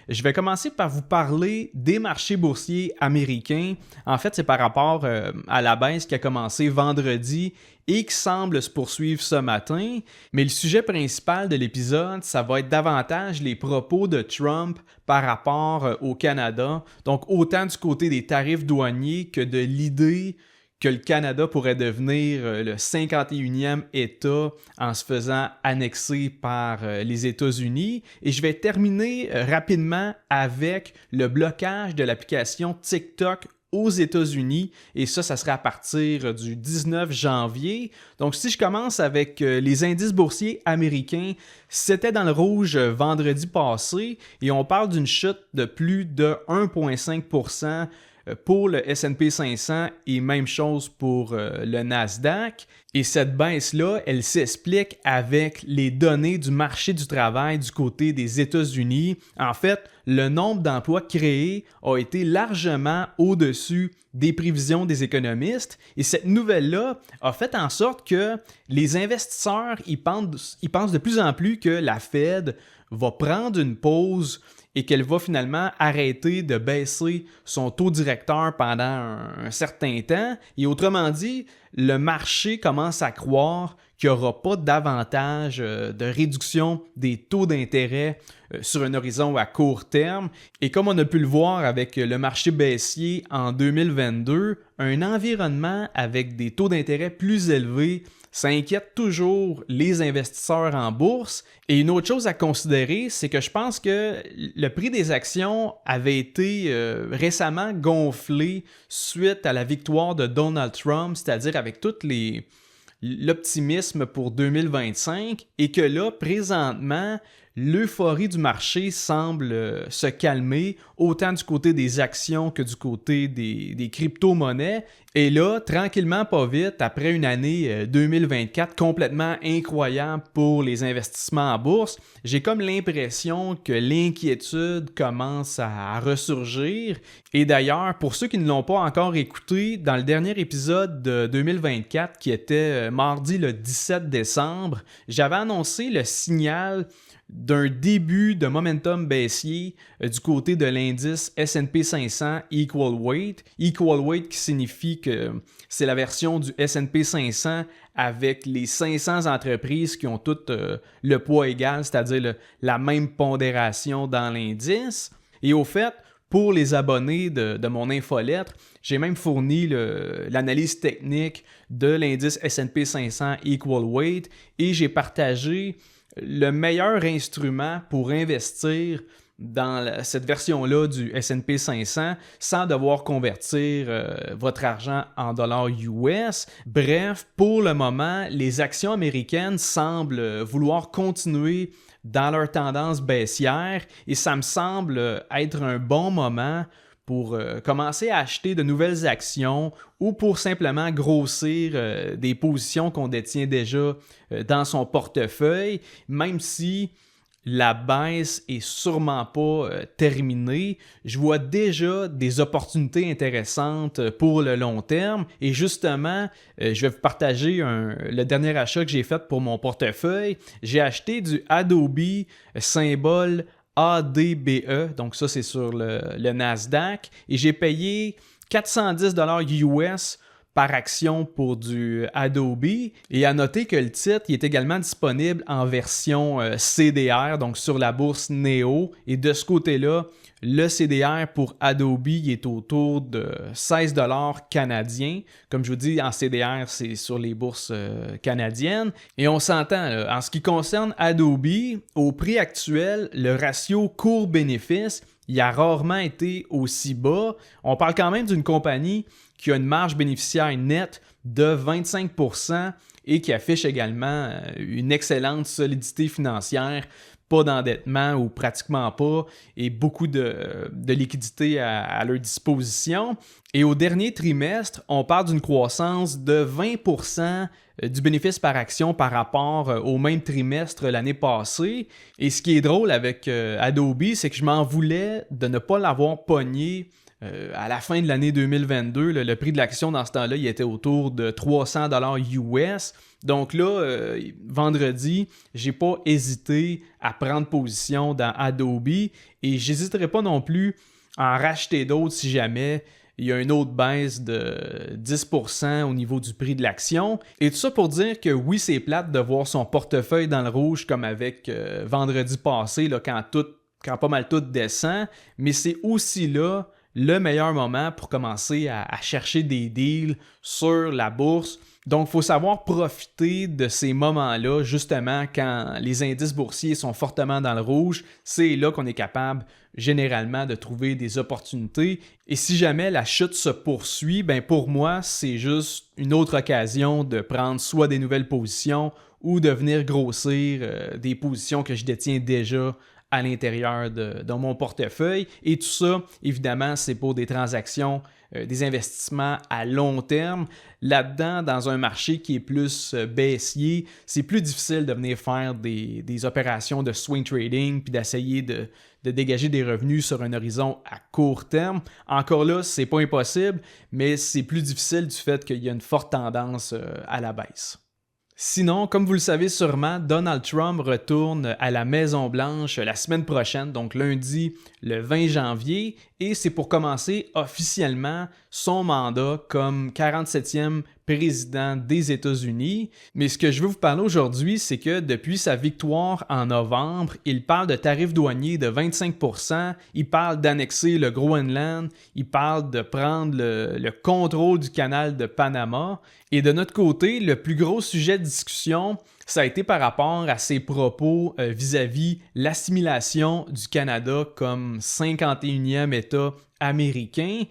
Je vais commencer par vous parler des marchés boursiers américains. En fait, c'est par rapport à la baisse qui a commencé vendredi et qui semble se poursuivre ce matin. Mais le sujet principal de l'épisode, ça va être davantage les propos de Trump par rapport au Canada. Donc, autant du côté des tarifs douaniers que de l'idée que le Canada pourrait devenir le 51e État en se faisant annexer par les États-Unis. Et je vais terminer rapidement avec le blocage de l'application TikTok aux États-Unis, et ça sera à partir du 19 janvier. Donc, si je commence avec les indices boursiers américains, c'était dans le rouge vendredi passé, et on parle d'une chute de plus de 1,5% pour le S&P 500 et même chose pour le Nasdaq. Et cette baisse-là, elle s'explique avec les données du marché du travail du côté des États-Unis. En fait, le nombre d'emplois créés a été largement au-dessus des prévisions des économistes. Et cette nouvelle-là a fait en sorte que les investisseurs ils pensent de plus en plus que la Fed va prendre une pause et qu'elle va finalement arrêter de baisser son taux directeur pendant un certain temps. Et autrement dit, le marché commence à croire qu'il n'y aura pas davantage de réduction des taux d'intérêt sur un horizon à court terme. Et comme on a pu le voir avec le marché baissier en 2022, un environnement avec des taux d'intérêt plus élevés, ça inquiète toujours les investisseurs en bourse. Et une autre chose à considérer, c'est que je pense que le prix des actions avait été récemment gonflé suite à la victoire de Donald Trump, c'est-à-dire avec l'optimisme pour 2025, et que là, présentement, l'euphorie du marché semble se calmer, autant du côté des actions que du côté des crypto-monnaies. Et là, tranquillement, pas vite, après une année 2024 complètement incroyable pour les investissements en bourse, j'ai comme l'impression que l'inquiétude commence à ressurgir. Et d'ailleurs, pour ceux qui ne l'ont pas encore écouté, dans le dernier épisode de 2024, qui était mardi le 17 décembre, j'avais annoncé le signal d'un début de momentum baissier du côté de l'indice S&P 500 Equal Weight. Equal Weight qui signifie que c'est la version du S&P 500 avec les 500 entreprises qui ont toutes le poids égal, c'est-à-dire la même pondération dans l'indice. Et au fait, pour les abonnés de mon infolettre, j'ai même fourni l'analyse technique de l'indice S&P 500 Equal Weight et j'ai partagé le meilleur instrument pour investir dans cette version-là du S&P 500 sans devoir convertir votre argent en dollars US. Bref, pour le moment, les actions américaines semblent vouloir continuer dans leur tendance baissière et ça me semble être un bon moment pour commencer à acheter de nouvelles actions ou pour simplement grossir des positions qu'on détient déjà dans son portefeuille, même si la baisse est sûrement pas terminée. Je vois déjà des opportunités intéressantes pour le long terme et justement, je vais vous partager le dernier achat que j'ai fait pour mon portefeuille. J'ai acheté du Adobe symbole ADBE, donc ça c'est sur le Nasdaq, et j'ai payé 410 US par action pour du Adobe. Et à noter que le titre il est également disponible en version CDR, donc sur la bourse Neo. Et de ce côté-là, le CDR pour Adobe il est autour de 16 $ canadiens. Comme je vous dis, en CDR, c'est sur les bourses canadiennes. Et on s'entend, en ce qui concerne Adobe, au prix actuel, le ratio cours-bénéfice, il a rarement été aussi bas. On parle quand même d'une compagnie qui a une marge bénéficiaire nette de 25% et qui affiche également une excellente solidité financière, pas d'endettement ou pratiquement pas, et beaucoup de liquidités à leur disposition. Et au dernier trimestre, on parle d'une croissance de 20% du bénéfice par action par rapport au même trimestre l'année passée. Et ce qui est drôle avec Adobe, c'est que je m'en voulais de ne pas l'avoir pogné à la fin de l'année 2022. Le prix de l'action dans ce temps-là, il était autour de 300 US. Donc là, vendredi, j'ai pas hésité à prendre position dans Adobe et j'hésiterai pas non plus à en racheter d'autres si jamais il y a une autre baisse de 10% au niveau du prix de l'action. Et tout ça pour dire que oui, c'est plate de voir son portefeuille dans le rouge comme avec vendredi passé, là, quand pas mal tout descend, mais c'est aussi là le meilleur moment pour commencer à chercher des deals sur la bourse. Donc, il faut savoir profiter de ces moments-là, justement, quand les indices boursiers sont fortement dans le rouge. C'est là qu'on est capable, généralement, de trouver des opportunités. Et si jamais la chute se poursuit, ben pour moi, c'est juste une autre occasion de prendre soit des nouvelles positions ou de venir grossir des positions que je détiens déjà à l'intérieur de mon portefeuille. Et tout ça, évidemment, c'est pour des transactions, des investissements à long terme. Là-dedans, dans un marché qui est plus baissier, c'est plus difficile de venir faire des opérations de swing trading puis d'essayer de dégager des revenus sur un horizon à court terme. Encore là, c'est pas impossible, mais c'est plus difficile du fait qu'il y a une forte tendance à la baisse. Sinon, comme vous le savez sûrement, Donald Trump retourne à la Maison-Blanche la semaine prochaine, donc lundi le 20 janvier, et c'est pour commencer officiellement son mandat comme 47e président des États-Unis. Mais ce que je veux vous parler aujourd'hui, c'est que depuis sa victoire en novembre, il parle de tarifs douaniers de 25%, il parle d'annexer le Groenland, il parle de prendre le contrôle du canal de Panama. Et de notre côté, le plus gros sujet de discussion, ça a été par rapport à ses propos vis-à-vis l'assimilation du Canada comme 51e État américain.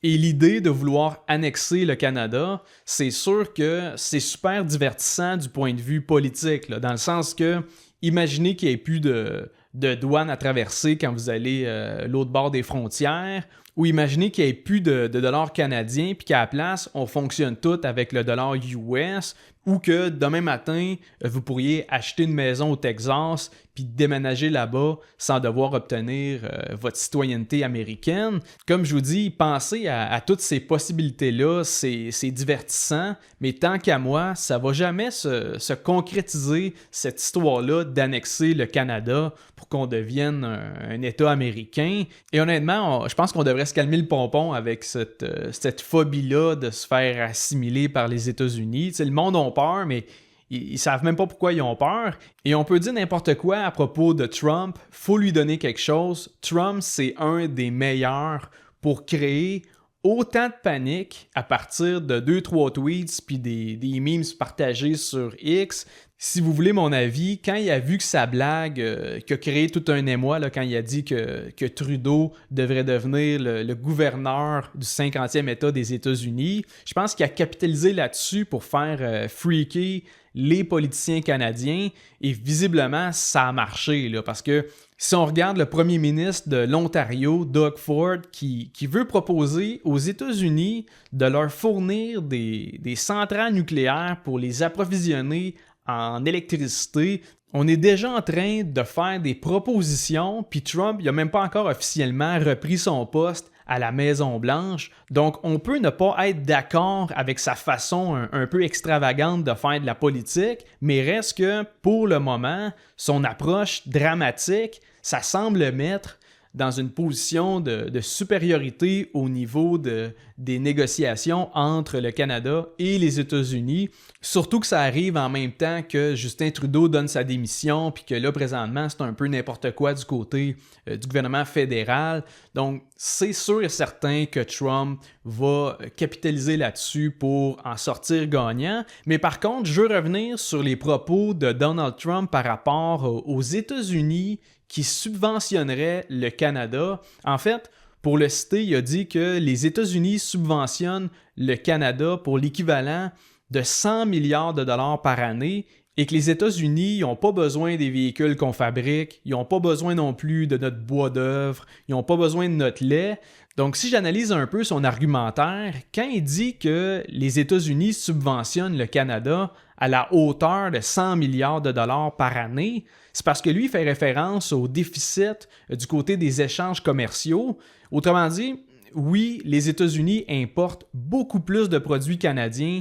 Et l'idée de vouloir annexer le Canada, c'est sûr que c'est super divertissant du point de vue politique, là, dans le sens que, imaginez qu'il n'y ait plus de douane à traverser quand vous allez l'autre bord des frontières, ou imaginez qu'il n'y ait plus de dollars canadiens, puis qu'à la place, on fonctionne tout avec le dollar US, ou que demain matin, vous pourriez acheter une maison au Texas, puis déménager là-bas sans devoir obtenir votre citoyenneté américaine. Comme je vous dis, pensez à toutes ces possibilités-là, c'est divertissant, mais tant qu'à moi, ça ne va jamais se concrétiser, cette histoire-là d'annexer le Canada pour qu'on devienne un État américain. Et honnêtement, je pense qu'on devrait se calmer le pompon avec cette phobie-là de se faire assimiler par les États-Unis. Tu sais, le monde a peur, mais ils savent même pas pourquoi ils ont peur. Et on peut dire n'importe quoi à propos de Trump. Faut lui donner quelque chose. Trump, c'est un des meilleurs pour créer autant de panique à partir de 2-3 tweets puis des memes partagés sur X. Si vous voulez mon avis, quand il a vu que sa blague qui a créé tout un émoi, là, quand il a dit que Trudeau devrait devenir le gouverneur du 50e État des États-Unis, je pense qu'il a capitalisé là-dessus pour faire freaker les politiciens canadiens et visiblement, ça a marché là, parce que si on regarde le premier ministre de l'Ontario, Doug Ford, qui veut proposer aux États-Unis de leur fournir des centrales nucléaires pour les approvisionner en électricité, on est déjà en train de faire des propositions, puis Trump, il n'a même pas encore officiellement repris son poste à la Maison-Blanche. Donc, on peut ne pas être d'accord avec sa façon un peu extravagante de faire de la politique, mais reste que, pour le moment, son approche dramatique, ça semble le mettre dans une position de supériorité au niveau des négociations entre le Canada et les États-Unis. Surtout que ça arrive en même temps que Justin Trudeau donne sa démission, puis que là, présentement, c'est un peu n'importe quoi du côté du gouvernement fédéral. Donc, c'est sûr et certain que Trump va capitaliser là-dessus pour en sortir gagnant. Mais par contre, je veux revenir sur les propos de Donald Trump par rapport aux États-Unis qui subventionnerait le Canada. En fait, pour le citer, il a dit que les États-Unis subventionnent le Canada pour l'équivalent de 100 milliards de dollars par année et que les États-Unis n'ont pas besoin des véhicules qu'on fabrique, ils n'ont pas besoin non plus de notre bois d'œuvre, ils n'ont pas besoin de notre lait. Donc, si j'analyse un peu son argumentaire, quand il dit que les États-Unis subventionnent le Canada à la hauteur de 100 milliards de dollars par année, c'est parce que lui fait référence au déficit du côté des échanges commerciaux. Autrement dit, oui, les États-Unis importent beaucoup plus de produits canadiens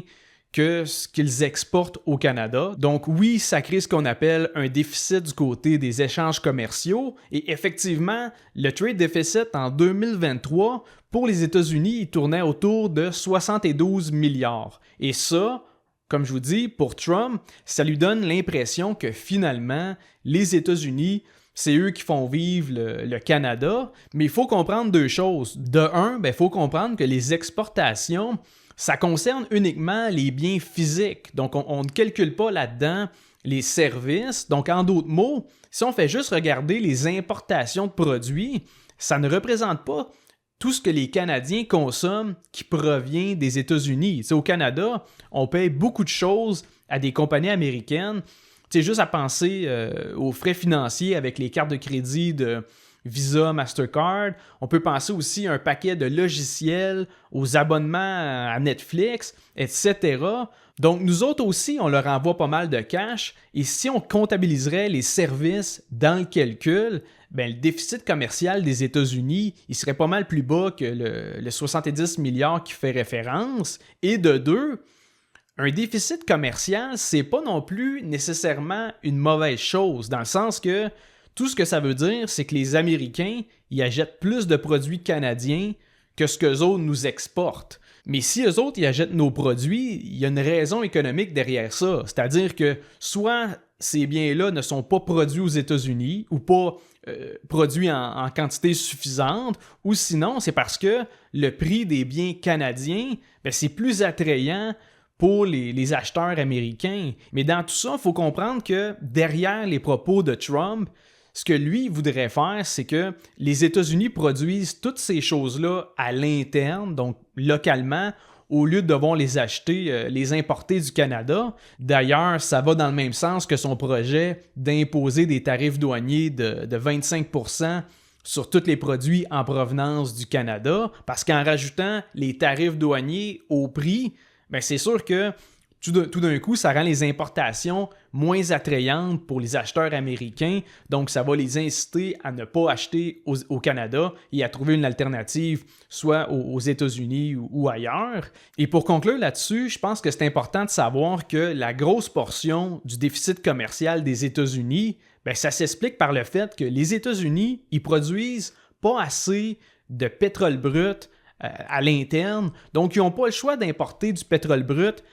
que ce qu'ils exportent au Canada. Donc oui, ça crée ce qu'on appelle un déficit du côté des échanges commerciaux. Et effectivement, le trade deficit en 2023, pour les États-Unis, il tournait autour de 72 milliards. Et ça, comme je vous dis, pour Trump, ça lui donne l'impression que finalement, les États-Unis, c'est eux qui font vivre le Canada. Mais il faut comprendre deux choses. De un, il faut comprendre que les exportations, ça concerne uniquement les biens physiques. Donc, on ne calcule pas là-dedans les services. Donc, en d'autres mots, si on fait juste regarder les importations de produits, ça ne représente pas tout ce que les Canadiens consomment qui provient des États-Unis. Au Canada, on paye beaucoup de choses à des compagnies américaines. Juste à penser aux frais financiers avec les cartes de crédit de Visa, Mastercard. On peut penser aussi à un paquet de logiciels, aux abonnements à Netflix, etc. Donc, nous autres aussi, on leur envoie pas mal de cash. Et si on comptabiliserait les services dans le calcul, le déficit commercial des États-Unis, il serait pas mal plus bas que le 70 milliards qui fait référence. Et de deux, un déficit commercial, c'est pas non plus nécessairement une mauvaise chose, dans le sens que tout ce que ça veut dire, c'est que les Américains, ils achètent plus de produits canadiens que ce qu'eux autres nous exportent. Mais si eux autres, ils achètent nos produits, il y a une raison économique derrière ça. C'est-à-dire que soit ces biens-là ne sont pas produits aux États-Unis ou pas produits en quantité suffisante, ou sinon, c'est parce que le prix des biens canadiens, c'est plus attrayant pour les acheteurs américains. Mais dans tout ça, il faut comprendre que derrière les propos de Trump, ce que lui voudrait faire, c'est que les États-Unis produisent toutes ces choses-là à l'interne, donc localement, au lieu de devoir les acheter, les importer du Canada. D'ailleurs, ça va dans le même sens que son projet d'imposer des tarifs douaniers de 25% sur tous les produits en provenance du Canada, parce qu'en rajoutant les tarifs douaniers au prix, c'est sûr que tout d'un coup, ça rend les importations moins attrayantes pour les acheteurs américains, donc ça va les inciter à ne pas acheter au Canada et à trouver une alternative, soit aux États-Unis ou ailleurs. Et pour conclure là-dessus, je pense que c'est important de savoir que la grosse portion du déficit commercial des États-Unis, ça s'explique par le fait que les États-Unis, ils produisent pas assez de pétrole brut à l'interne, donc ils n'ont pas le choix d'importer du pétrole brut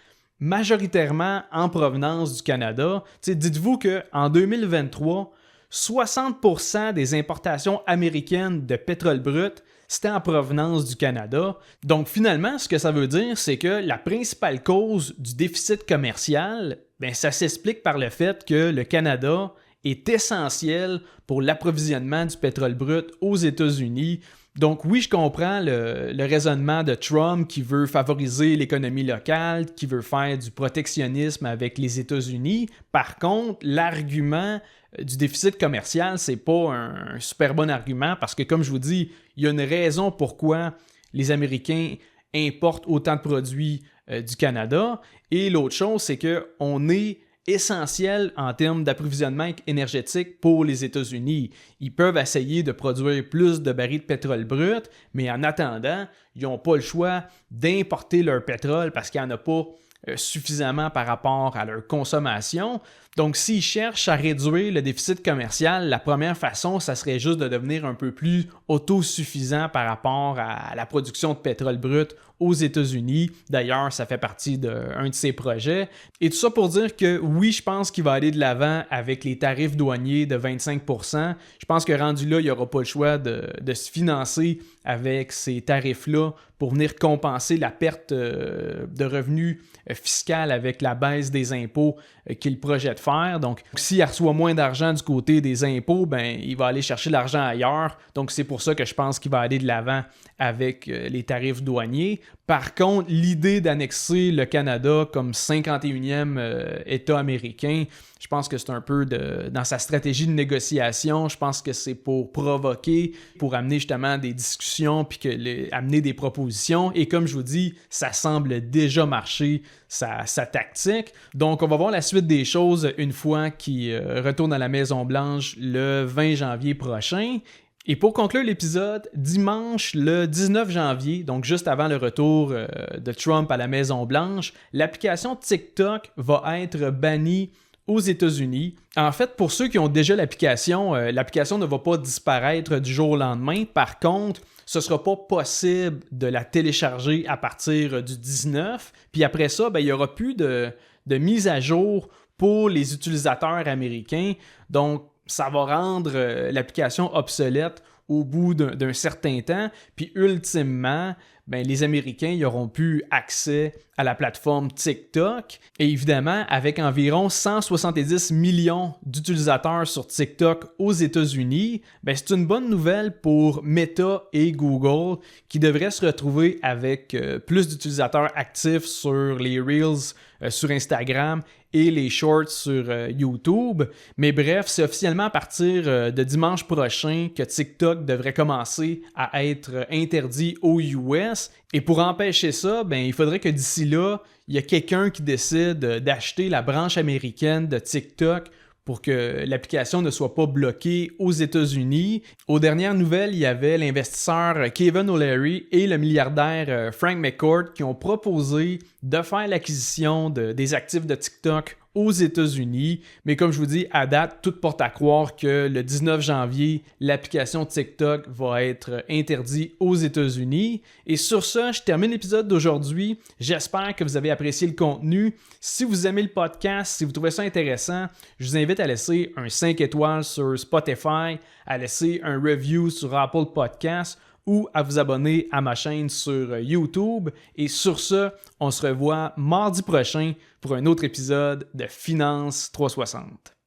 majoritairement en provenance du Canada. Dites-vous qu'en 2023, 60% des importations américaines de pétrole brut, c'était en provenance du Canada. Donc finalement, ce que ça veut dire, c'est que la principale cause du déficit commercial, ça s'explique par le fait que le Canada est essentiel pour l'approvisionnement du pétrole brut aux États-Unis. Donc oui, je comprends le raisonnement de Trump qui veut favoriser l'économie locale, qui veut faire du protectionnisme avec les États-Unis. Par contre, l'argument du déficit commercial, c'est pas un super bon argument parce que, comme je vous dis, il y a une raison pourquoi les Américains importent autant de produits du Canada. Et l'autre chose, c'est qu'on est essentiel en termes d'approvisionnement énergétique pour les États-Unis. Ils peuvent essayer de produire plus de barils de pétrole brut, mais en attendant, ils n'ont pas le choix d'importer leur pétrole parce qu'il n'y en a pas suffisamment par rapport à leur consommation. Donc, s'ils cherchent à réduire le déficit commercial, la première façon, ça serait juste de devenir un peu plus autosuffisant par rapport à la production de pétrole brut aux États-Unis. D'ailleurs, ça fait partie d'un de ses projets. Et tout ça pour dire que oui, je pense qu'il va aller de l'avant avec les tarifs douaniers de 25%. Je pense que rendu là, il n'y aura pas le choix de se financer avec ces tarifs-là pour venir compenser la perte de revenus fiscale avec la baisse des impôts qu'il projette faire. faire. Donc, s'il reçoit moins d'argent du côté des impôts, ben, il va aller chercher l'argent ailleurs. Donc, c'est pour ça que je pense qu'il va aller de l'avant avec les tarifs douaniers. Par contre, l'idée d'annexer le Canada comme 51e État américain, je pense que c'est un peu dans sa stratégie de négociation. Je pense que c'est pour provoquer, pour amener justement des discussions puis amener des propositions. Et comme je vous dis, ça semble déjà marcher, sa tactique. Donc, on va voir la suite des choses une fois qu'il retourne à la Maison-Blanche le 20 janvier prochain. Et pour conclure l'épisode, dimanche le 19 janvier, donc juste avant le retour de Trump à la Maison-Blanche, l'application TikTok va être bannie aux États-Unis. En fait, pour ceux qui ont déjà l'application ne va pas disparaître du jour au lendemain. Par contre, ce ne sera pas possible de la télécharger à partir du 19. Puis après ça, il n'y aura plus de mise à jour pour les utilisateurs américains. Donc, ça va rendre l'application obsolète au bout d'un certain temps. Puis ultimement, les Américains n'auront plus accès à la plateforme TikTok. Et évidemment, avec environ 170 millions d'utilisateurs sur TikTok aux États-Unis, c'est une bonne nouvelle pour Meta et Google qui devraient se retrouver avec plus d'utilisateurs actifs sur les Reels sur Instagram et les shorts sur YouTube. Mais bref, c'est officiellement à partir de dimanche prochain que TikTok devrait commencer à être interdit aux US. Et pour empêcher ça, il faudrait que d'ici là, il y a quelqu'un qui décide d'acheter la branche américaine de TikTok pour que l'application ne soit pas bloquée aux États-Unis. Aux dernières nouvelles, il y avait l'investisseur Kevin O'Leary et le milliardaire Frank McCourt qui ont proposé de faire l'acquisition des actifs de TikTok aux États-Unis. Mais comme je vous dis, à date, tout porte à croire que le 19 janvier, l'application TikTok va être interdite aux États-Unis. Et sur ça, je termine l'épisode d'aujourd'hui. J'espère que vous avez apprécié le contenu. Si vous aimez le podcast, si vous trouvez ça intéressant, je vous invite à laisser un 5 étoiles sur Spotify, à laisser un review sur Apple Podcasts ou à vous abonner à ma chaîne sur YouTube. Et sur ce, on se revoit mardi prochain pour un autre épisode de Finance 360.